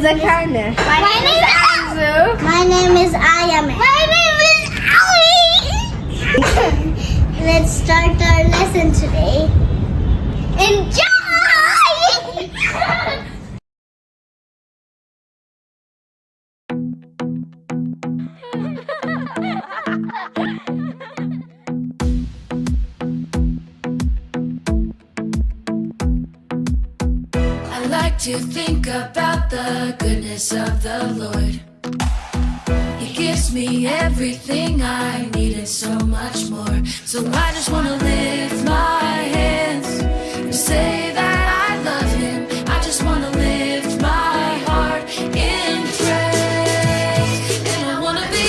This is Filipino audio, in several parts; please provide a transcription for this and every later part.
is Akarna. My name is Anzu. My name is Ayame. My name is Ali. Let's start our lesson today. Enjoy! I like to think about the goodness of the Lord. He gives me everything I need and so much more. So I just want to lift my hands and say that I love Him. I just want to lift my heart in praise. And I want to be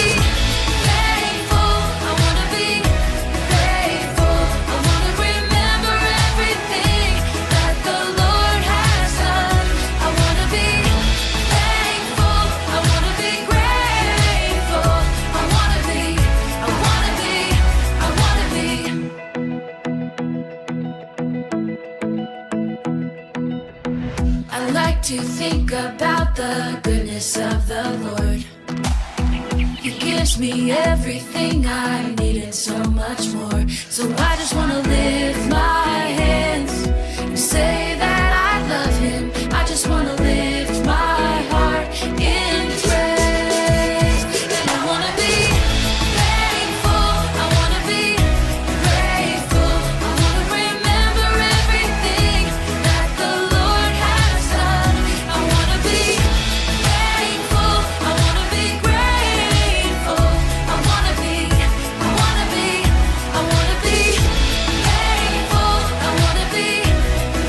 thankful. I want to be grateful. I want to remember everything that the Lord has done. I want to be thankful. I want to be grateful. I want to be, I want to be, I want to be. I like to think about the goodness of the Lord. He gives me everything I need and so much more. So I just want to lift my hands and say that I love Him. I just want to lift my heart in praise. And I want to be thankful. I want to be grateful. I want to remember everything that the Lord has done. I want to be thankful. I want to be grateful. I want to be, I want to be, I want to be thankful. I want to be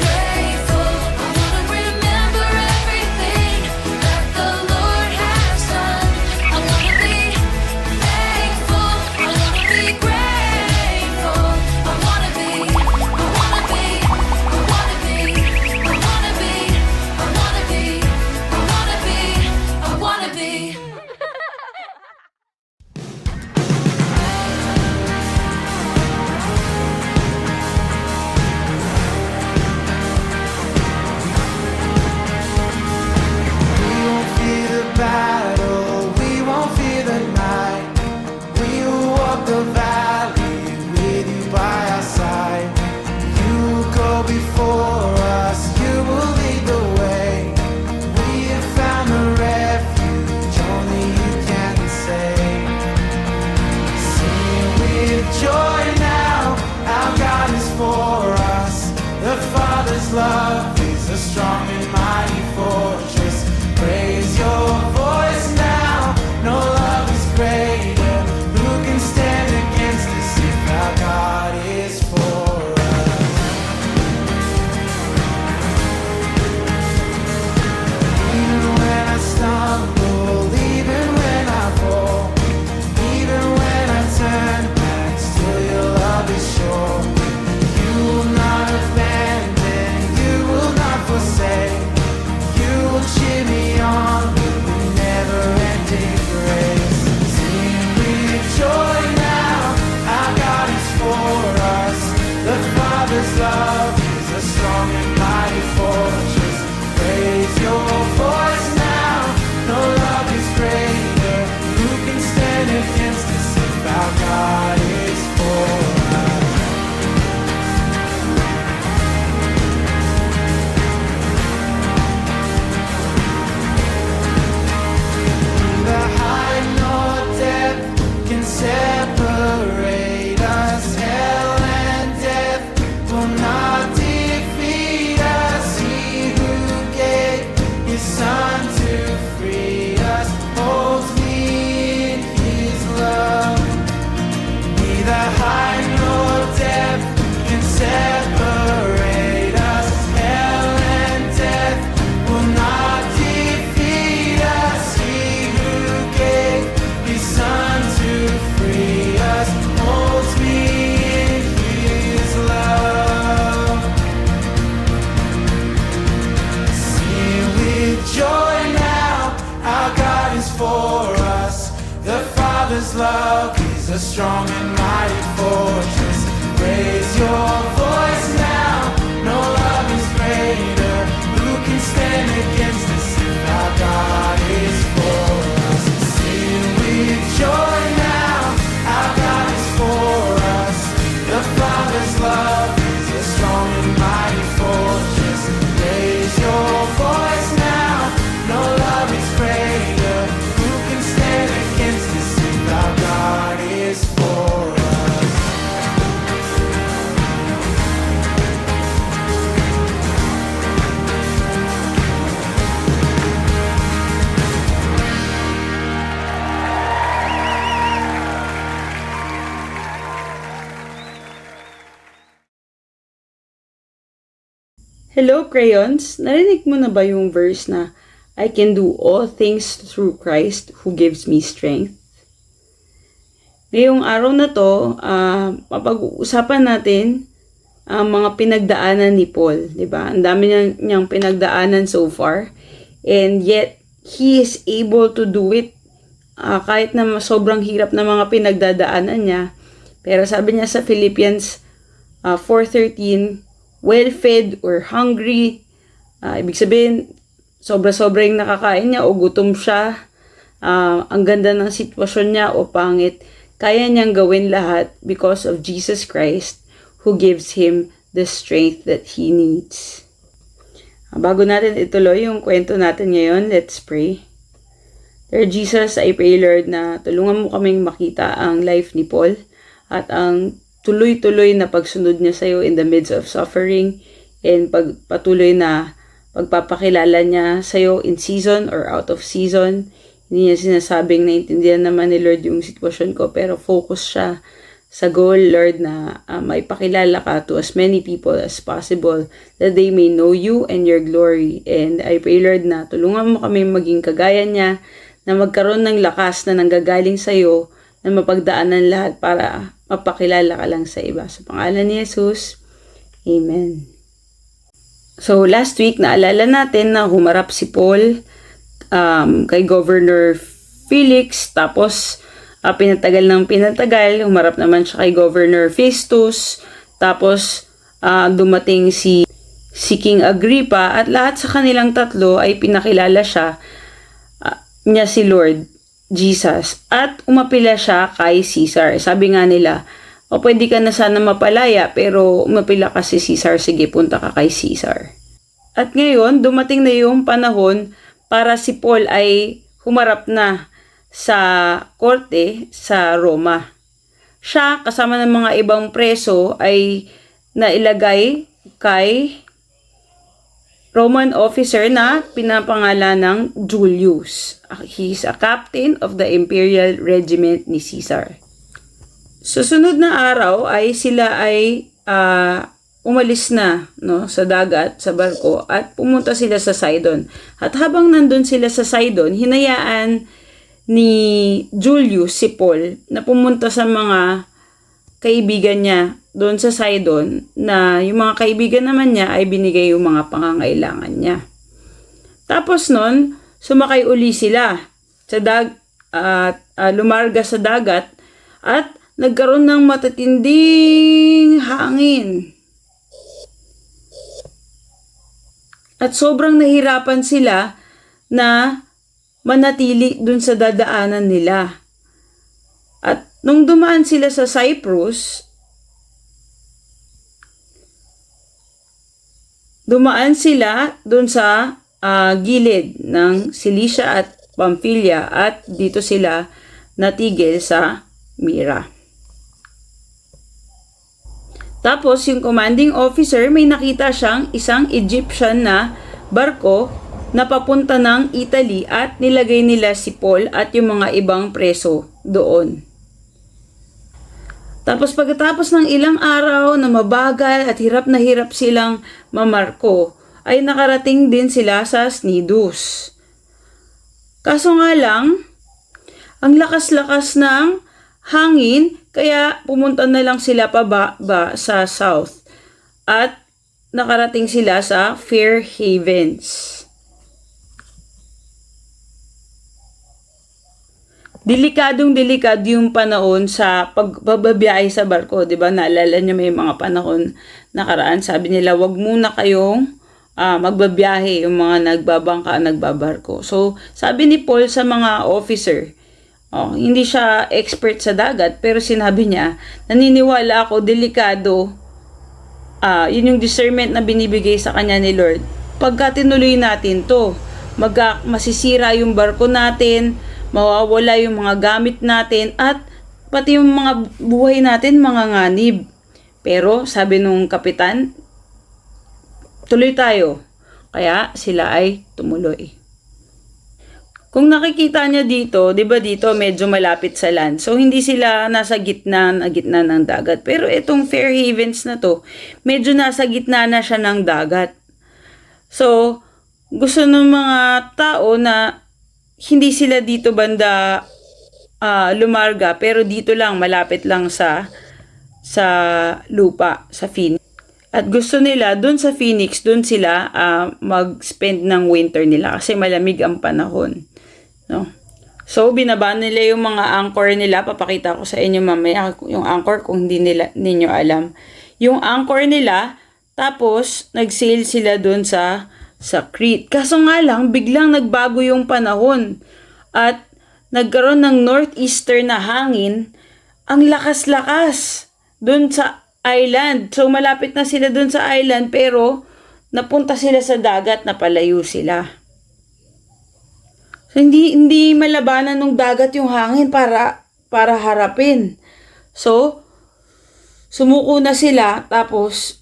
grateful. I want to remember everything that the Lord has done. I want to be thankful. I want to be grateful. I want to be, I want to be, I want to be, I want to be, I want to be, I want to be, I want to be. We won't fear the battle, we won't fear the night. We will walk the valley with you by our side. You will go before us, you will lead the way. We have found the refuge only you can save. Sing with joy now, our God is for us. The Father's love is a strong and mighty fortress. Raise your voice now, no love is greater. Who can stand against us if our God is for us? Even when I stumble, even when I fall, even when I turn back, still your love is sure. You will not abandon, you will not forsake. You will cheer me on with never-ending grace. Sing with joy now, our God is for us. The Father's love is a strong and mighty fortress. Raise your voice now, no love is greater. Who can stand against us if our God is for us? Neither height nor depth can separate us. Hell and death will not defeat us. He who gave His Son to free us holds me in His love. Neither height nor depth can separate us. Hell and death will not defeat us. He who gave His Son to free us holds me in His love. Sing with joy now, our God is for us. The Father's love is a strong and mighty fortress. Raise your voice now, no love is greater. Who can stand against us if our God is for us. Sing with joy now, our God is for us. The Father's love is a strong and mighty fortress. Raise your voice now, no love is greater. Who can stand against this if our God is for us? Hello, crayons! Narinig mo na ba yung verse na I can do all things through Christ who gives me strength? Ngayong araw na to, mapag-uusapan natin ang mga pinagdaanan ni Paul. Diba? Ang dami niyang pinagdaanan so far. And yet, he is able to do it kahit na sobrang hirap na mga pinagdadaanan niya. Pero sabi niya sa Philippians 4:13, well-fed or hungry, ibig sabihin, sobra-sobra yung nakakain niya o gutom siya, ang ganda ng sitwasyon niya o pangit, kaya niyang gawin lahat because of Jesus Christ who gives him the strength that he needs. Bago natin ituloy yung kwento natin ngayon, let's pray. Lord Jesus, I pray Lord na tulungan mo kaming makita ang life ni Paul at ang tuloy-tuloy na pagsunod niya sa iyo in the midst of suffering and patuloy na pagpapakilala niya sa iyo in season or out of season. Hindi niya sinasabing naintindihan naman ni Lord yung sitwasyon ko, pero focus siya sa goal, Lord, na maipakilala ka to as many people as possible that they may know you and your glory. And I pray, Lord, na tulungan mo kami maging kagaya niya, na magkaroon ng lakas na nanggagaling sa iyo, na mapagdaanan lahat para mapakilala ka lang sa iba. Sa pangalan ni Jesus, Amen. So, last week, naalala natin na humarap si Paul kay Governor Felix, tapos pinatagal ng pinatagal, humarap naman siya kay Governor Festus, tapos dumating si King Agrippa, at lahat sa kanilang tatlo ay pinakilala niya si Lord Jesus, at umapila siya kay Caesar. Sabi nga nila, pwede ka na sana mapalaya, pero umapila ka si Caesar, sige, punta ka kay Caesar. At ngayon, dumating na yung panahon para si Paul ay humarap na sa korte sa Roma. Siya, kasama ng mga ibang preso, ay nailagay kay Roman officer na pinapangalan ng Julius. He is a captain of the imperial regiment ni Caesar. Susunod na araw ay sila ay umalis na sa dagat, sa barko, at pumunta sila sa Sidon. At habang nandun sila sa Sidon, hinayaan ni Julius si Paul na pumunta sa mga kaibigan niya doon sa Sidon, na yung mga kaibigan naman niya ay binigay yung mga pangangailangan niya. Tapos nun, sumakay uli sila sa lumarga sa dagat at nagkaroon ng matatinding hangin. At sobrang nahirapan sila na manatili dun sa dadaanan nila. At nung dumaan sila sa Cyprus, dumaan sila dun sa gilid ng Cilicia at Pamphylia, at dito sila natigil sa Myra. Tapos yung commanding officer, may nakita siyang isang Egyptian na barko na papunta ng Italy, at nilagay nila si Paul at yung mga ibang preso doon. Tapos pagkatapos ng ilang araw na mabagal at hirap na hirap silang mamarko, ay nakarating din sila sa Cnidus. Kaso nga lang, ang lakas-lakas ng hangin, kaya pumunta na lang sila pababa sa south at nakarating sila sa Fair Havens. Delikadong-delikado yung panahon sa pagbabiyahe sa barko, 'di ba? Naalala niyo may mga panahon nakaraan, sabi nila, wag muna kayong magbabiyahe, yung mga nagbabangka, nagbabarko. So, sabi ni Paul sa mga officer, hindi siya expert sa dagat, pero sinabi niya, naniniwala ako, delikado, yun yung discernment na binibigay sa kanya ni Lord. Pagka tinuloy natin to, masisira yung barko natin, mawawala yung mga gamit natin, at pati yung mga buhay natin, mga nganib. Pero, sabi nung kapitan, tuloy tayo. Kaya sila ay tumuloy. Kung nakikita niya dito, 'di ba dito medyo malapit sa land. So hindi sila nasa gitna ng dagat. Pero itong Fair Havens na to, medyo nasa gitna na siya ng dagat. So gusto ng mga tao na hindi sila dito banda lumarga, pero dito lang, malapit lang sa lupa, sa Phoenix. At gusto nila, dun sa Phoenix, dun sila mag-spend ng winter nila kasi malamig ang panahon. No? So, binaba nila yung mga anchor nila. Papakita ko sa inyo mamaya yung anchor kung hindi ninyo alam. Yung anchor nila, tapos nag-sail sila dun sa Crete. Kaso nga lang, biglang nagbago yung panahon. At nagkaroon ng northeaster na hangin. Ang lakas-lakas dun sa island. So, malapit na sila dun sa island, pero napunta sila sa dagat, na palayo sila. So, hindi malabanan ng dagat yung hangin para harapin. So, sumuko na sila, tapos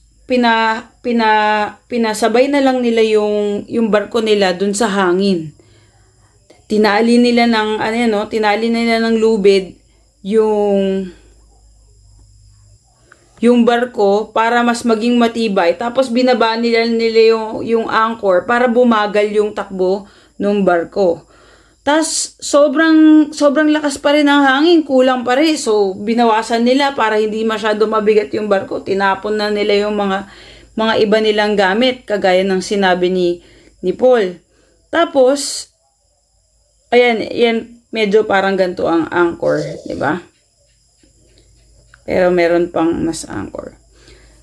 pinasabay na lang nila yung barko nila dun sa hangin. Tinali nila ng lubid yung barko para mas maging matibay. Tapos binaba nila yung anchor para bumagal yung takbo ng barko. Tas sobrang lakas pa rin ang hangin, kulang pa rin. So binawasan nila para hindi masyado mabigat yung barko. Tinapon na nila yung mga iba nilang gamit, kagaya ng sinabi ni Paul. Tapos yan medyo parang ganito ang anchor, di ba? Pero meron pang mas anchor.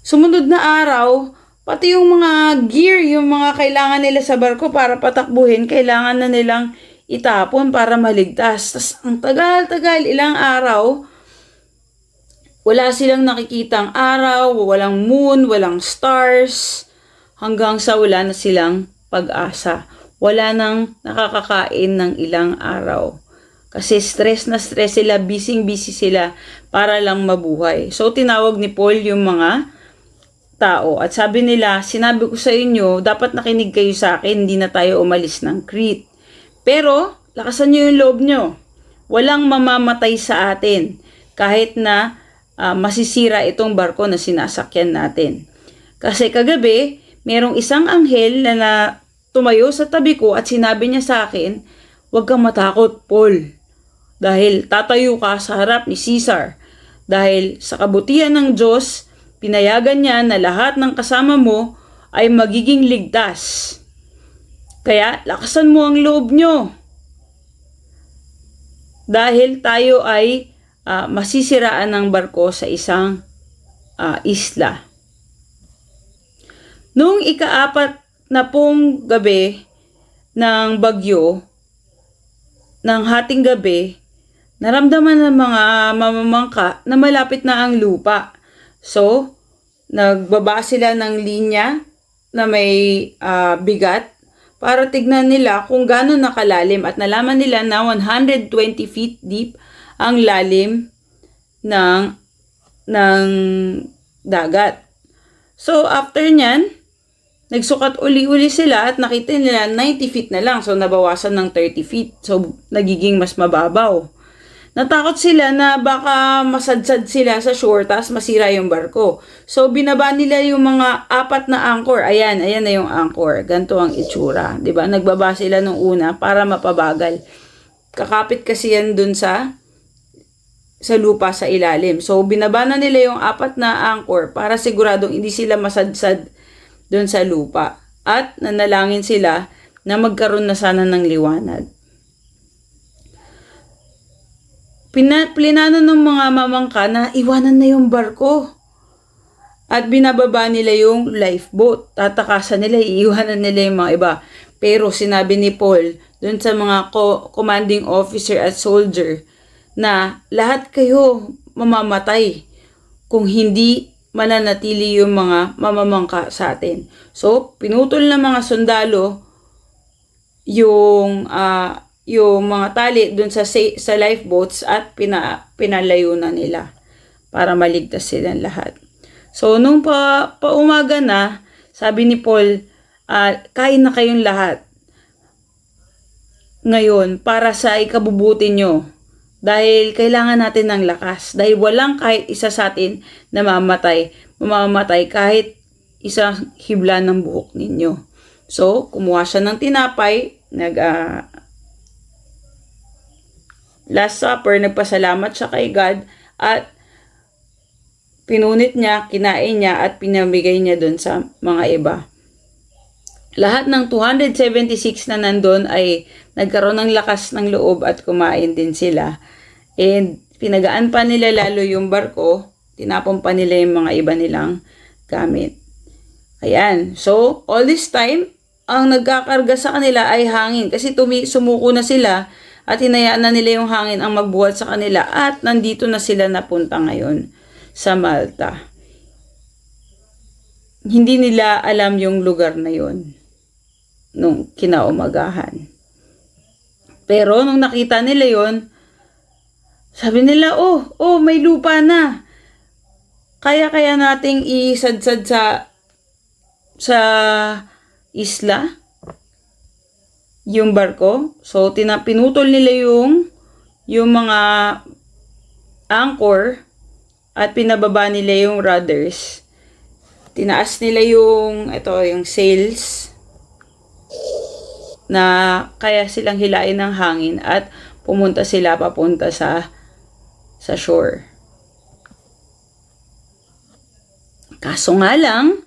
Sumunod na araw, pati yung mga gear, yung mga kailangan nila sa barko para patakbuhin, kailangan na nilang itapon para maligtas. Tas ang tagal-tagal, ilang araw, wala silang nakikitang araw, walang moon, walang stars, hanggang sa wala na silang pag-asa. Wala nang nakakakain ng ilang araw. Kasi stress na stress sila, busy sila para lang mabuhay. So, tinawag ni Paul yung mga tao. At sabi nila, sinabi ko sa inyo, dapat nakinig kayo sa akin, hindi na tayo umalis ng Crete. Pero, lakasan nyo yung loob nyo. Walang mamamatay sa atin kahit na masisira itong barko na sinasakyan natin. Kasi kagabi, merong isang anghel na tumayo sa tabi ko at sinabi niya sa akin, huwag kang matakot, Paul. Dahil tatayo ka sa harap ni Caesar. Dahil sa kabutihan ng Diyos, pinayagan niya na lahat ng kasama mo ay magiging ligtas. Kaya lakasan mo ang loob nyo. Dahil tayo ay masisiraan ng barko sa isang isla. Noong ika-4 na pong gabi ng bagyo, ng hating gabi, naramdaman ng mga mamamangka na malapit na ang lupa. So, nagbaba sila ng linya na may bigat para tignan nila kung gaano nakalalim, at nalaman nila na 120 feet deep ang lalim ng dagat. So, after nyan, nagsukat uli-uli sila at nakita nila 90 feet na lang. So, nabawasan ng 30 feet. So, nagiging mas mababaw. Natakot sila na baka masadsad sila sa shore tas masira yung barko. So, binaba nila yung mga 4 na anchor. Ayan na yung anchor. Ganito ang itsura. Diba? Nagbaba sila nung una para mapabagal. Kakapit kasi yan dun sa lupa sa ilalim. So, binaba na nila yung 4 na anchor para siguradong hindi sila masadsad dun sa lupa. At nanalangin sila na magkaroon na sana ng liwanag. Plinano ng mga mamangka na iwanan na yung barko. At binababa nila yung lifeboat. Tatakasan nila, iiwanan nila yung mga iba. Pero sinabi ni Paul dun sa mga commanding officer at soldier na lahat kayo mamamatay kung hindi mananatili yung mga mamamangka sa atin. So, pinutol ng mga sundalo yung mga tali dun sa lifeboats at pinalayo na nila para maligtas silang lahat. So, nung paumaga na, sabi ni Paul, kain na kayong lahat ngayon para sa ikabubuti nyo. Dahil kailangan natin ng lakas. Dahil walang kahit isa sa atin na mamamatay kahit isang hibla ng buhok ninyo. So, kumuha siya ng tinapay, Last Supper, nagpasalamat siya kay God at pinunit niya, kinain niya at pinamigay niya dun sa mga iba. Lahat ng 276 na nandun ay nagkaroon ng lakas ng loob at kumain din sila. And pinagaan pa nila lalo yung barko, tinapon pa nila yung mga iba nilang gamit. Ayan, so all this time, ang nagkakarga sa kanila ay hangin kasi sumuko na sila at hinayaan na nila yung hangin ang magbuhat sa kanila at nandito na sila napunta ngayon sa Malta. Hindi nila alam yung lugar na yon nung kinaumagahan. Pero nung nakita nila yon, sabi nila, oh, may lupa na. Kaya nating isadsad sa isla yung barko. So, pinutol nila yung mga anchor at pinababa nila yung rudders. Tinaas nila yung sails na kaya silang hilain ng hangin at pumunta sila papunta sa shore. Kaso nga lang,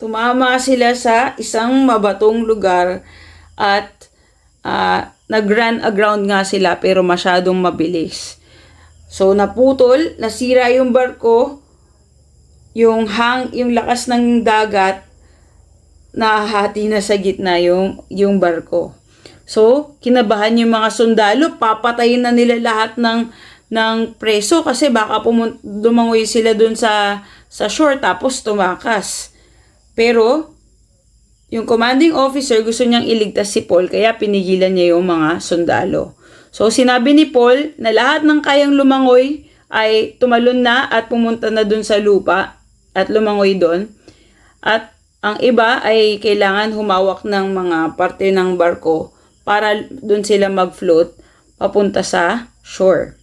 tumama sila sa isang mabatong lugar at nag-run aground nga sila pero masyadong mabilis. So naputol, nasira yung barko, yung lakas ng dagat, nahati na sa gitna yung barko. So, kinabahan yung mga sundalo, papatayin na nila lahat ng preso kasi baka dumangoy sila dun sa shore tapos tumakas. Pero, yung commanding officer gusto niyang iligtas si Paul kaya pinigilan niya yung mga sundalo. So, sinabi ni Paul na lahat ng kayang lumangoy ay tumalon na at pumunta na dun sa lupa at lumangoy doon. At ang iba ay kailangan humawak ng mga parte ng barko para dun sila mag-float papunta sa shore.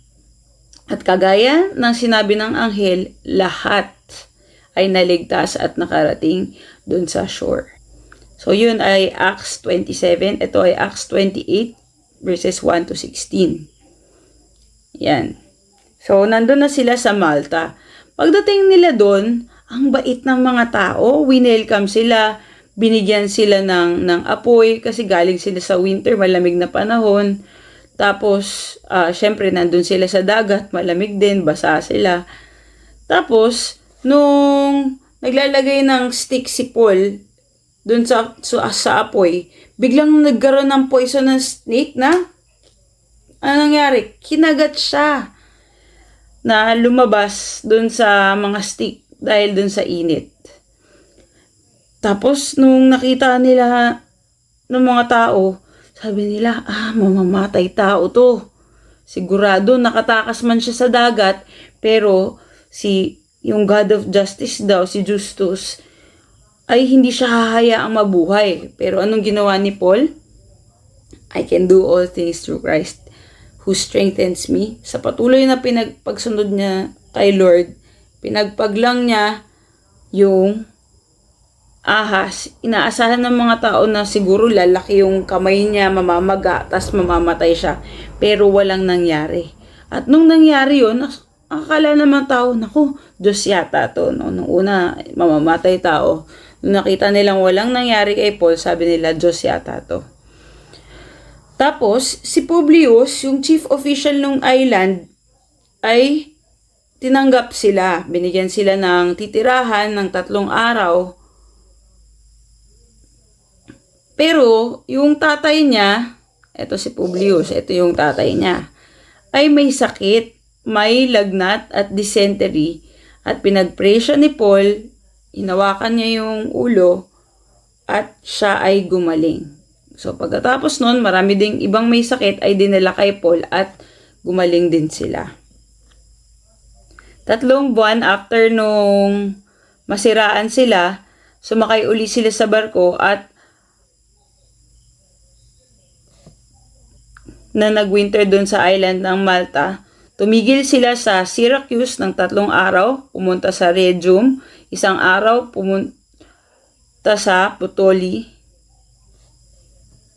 At kagaya ng sinabi ng anghel, lahat ay naligtas at nakarating dun sa shore. So, yun ay Acts 27. Ito ay Acts 28 verses 1 to 16. Yan. So, nandun na sila sa Malta. Pagdating nila doon, ang bait ng mga tao. Winelcome sila, binigyan sila ng apoy kasi galing sila sa winter, malamig na panahon. Tapos, syempre, nandun sila sa dagat, malamig din, basa sila. Tapos, nung naglalagay ng stick si Paul dun sa apoy, biglang nagkaroon ng poisonous snake na, ano nangyari? Kinagat siya na lumabas dun sa mga stick dahil dun sa init. Tapos, nung nakita nila ng mga tao, sabi nila, mamamatay tao to. Sigurado, nakatakas man siya sa dagat, pero yung God of Justice daw, si Justus, ay hindi siya hahayaang mabuhay. Pero anong ginawa ni Paul? I can do all things through Christ who strengthens me. Sa patuloy na pagsunod niya kay Lord, pinagpaglang niya yung ahas. Inaasahan ng mga tao na siguro lalaki yung kamay niya, mamamaga, tas mamamatay siya. Pero walang nangyari. At nung nangyari yun, akala naman tao, naku, Diyos yata to. No? Nung una, mamamatay tao. Nung nakita nilang walang nangyari kay Paul, sabi nila, Diyos yata to. Tapos, si Publius, yung chief official ng island, ay tinanggap sila. Binigyan sila ng titirahan ng 3 araw. Pero, yung tatay niya, eto si Publius, ito yung tatay niya, ay may sakit, may lagnat at dysentery, at pinag-pray siya ni Paul, hinawakan niya yung ulo, at siya ay gumaling. So, pagkatapos nun, marami ding ibang may sakit ay dinala kay Paul at gumaling din sila. 3 buwan after nung masiraan sila, sumakay uli sila sa barko at na nag-winter doon sa island ng Malta. Tumigil sila sa Syracuse ng 3 araw, pumunta sa Rhegium, 1 araw pumunta sa Puteoli.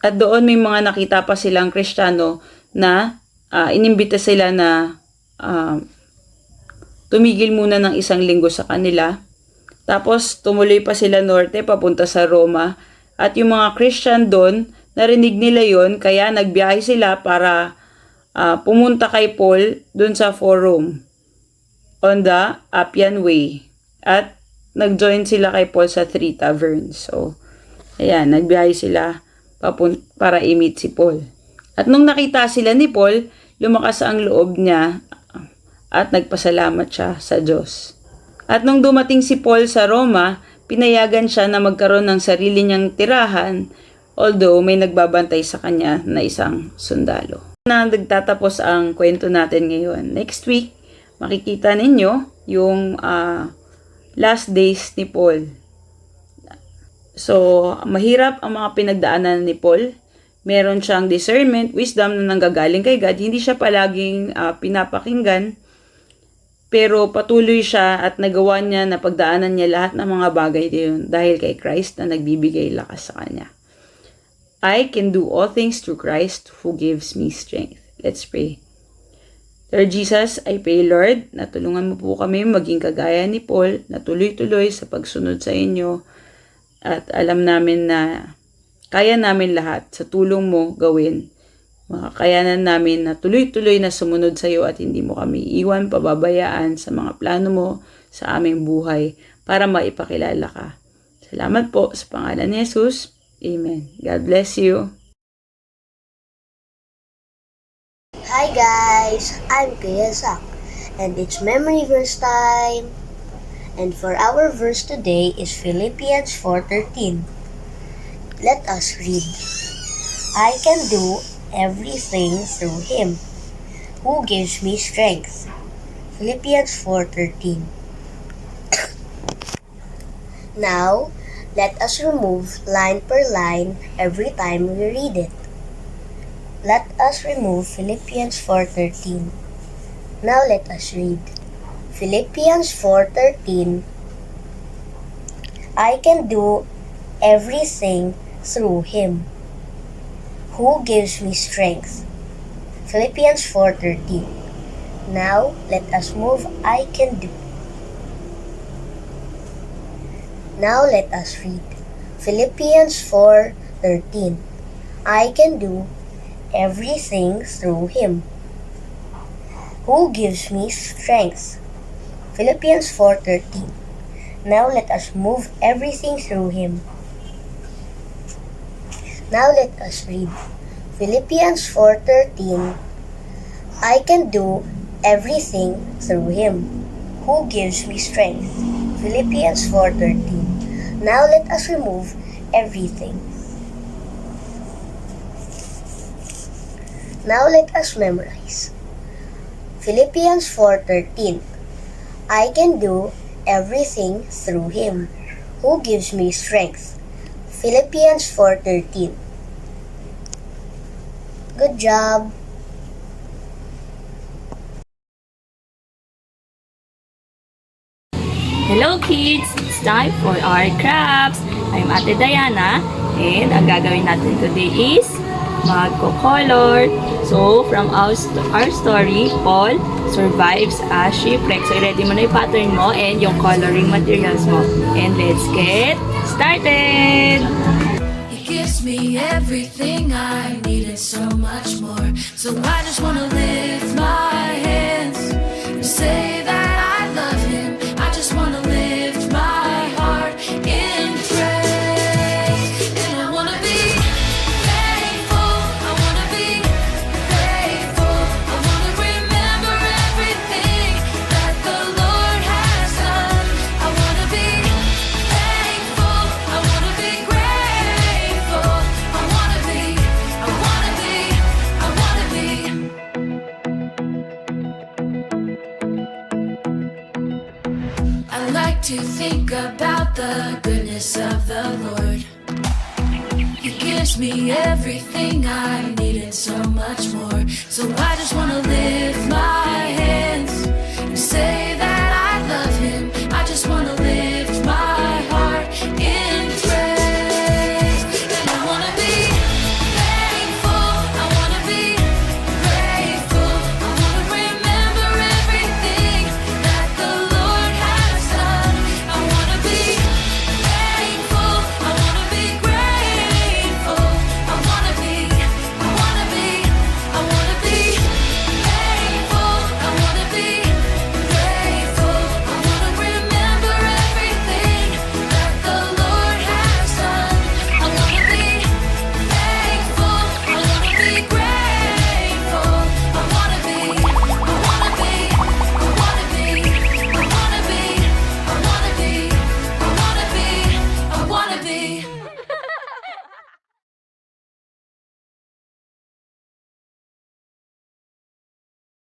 At doon may mga nakita pa silang Kristiyano na inimbita sila na tumigil muna ng 1 linggo sa kanila. Tapos tumuloy pa sila norte papunta sa Roma. At yung mga Christian doon, narinig nila yon, kaya nagbiyahe sila para pumunta kay Paul doon sa forum on the Appian Way. At nag-join sila kay Paul sa 3 taverns. So, ayan, nagbiyahe sila para i-meet si Paul. At nung nakita sila ni Paul, lumakas ang loob niya at nagpasalamat siya sa Diyos. At nung dumating si Paul sa Roma, pinayagan siya na magkaroon ng sarili niyang tirahan, although may nagbabantay sa kanya na isang sundalo. Na nagtatapos ang kwento natin ngayon. Next week, makikita ninyo yung last days ni Paul. So, mahirap ang mga pinagdaanan ni Paul. Meron siyang discernment, wisdom na nanggagaling kay God. Hindi siya palaging pinapakinggan. Pero patuloy siya at nagawa niya na pagdaanan niya lahat ng mga bagay yun dahil kay Christ na nagbibigay lakas sa kanya. I can do all things through Christ who gives me strength. Let's pray. Lord Jesus, I pray, Lord, na tulungan mo po kami maging kagaya ni Paul, na tuloy-tuloy sa pagsunod sa inyo. At alam namin na kaya namin lahat sa tulong mo gawin. Makakayanan namin na tuloy-tuloy na sumunod sa iyo at hindi mo kami iwan, pababayaan sa mga plano mo sa aming buhay para maipakilala ka. Salamat po sa pangalan ni Jesus. Amen. God bless you. Hi guys, I'm Kuya Zach, and it's memory verse time. And for our verse today is Philippians 4:13. Let us read. I can do everything through Him who gives me strength. Philippians 4:13. Now, let us remove line per line every time we read it. Let us remove Philippians 4:13. Now let us read. Philippians 4:13. I can do everything through Him who gives me strength. Philippians 4:13. Now let us move I can do. Now let us read Philippians 4:13. I can do everything through Him who gives me strength. Philippians 4:13. Now let us move everything through Him. Now let us read Philippians 4:13. I can do everything through Him who gives me strength. Philippians 4:13. Now let us remove everything. Now let us memorize. Philippians 4:13. I can do everything through Him who gives me strength. Philippians 4:13. Good job. Hello kids! It's time for our crafts! I'm Ate Diana and ang gagawin natin today is magko-color. So, from our story, Paul survives a shipwreck. So, ready mo na yung pattern mo and yung coloring materials mo. And let's get started! He gives me everything I need and so much more. So I just wanna lift my hands and say that like to think about the goodness of the Lord. He gives me everything I need and so much more. So I just wanna live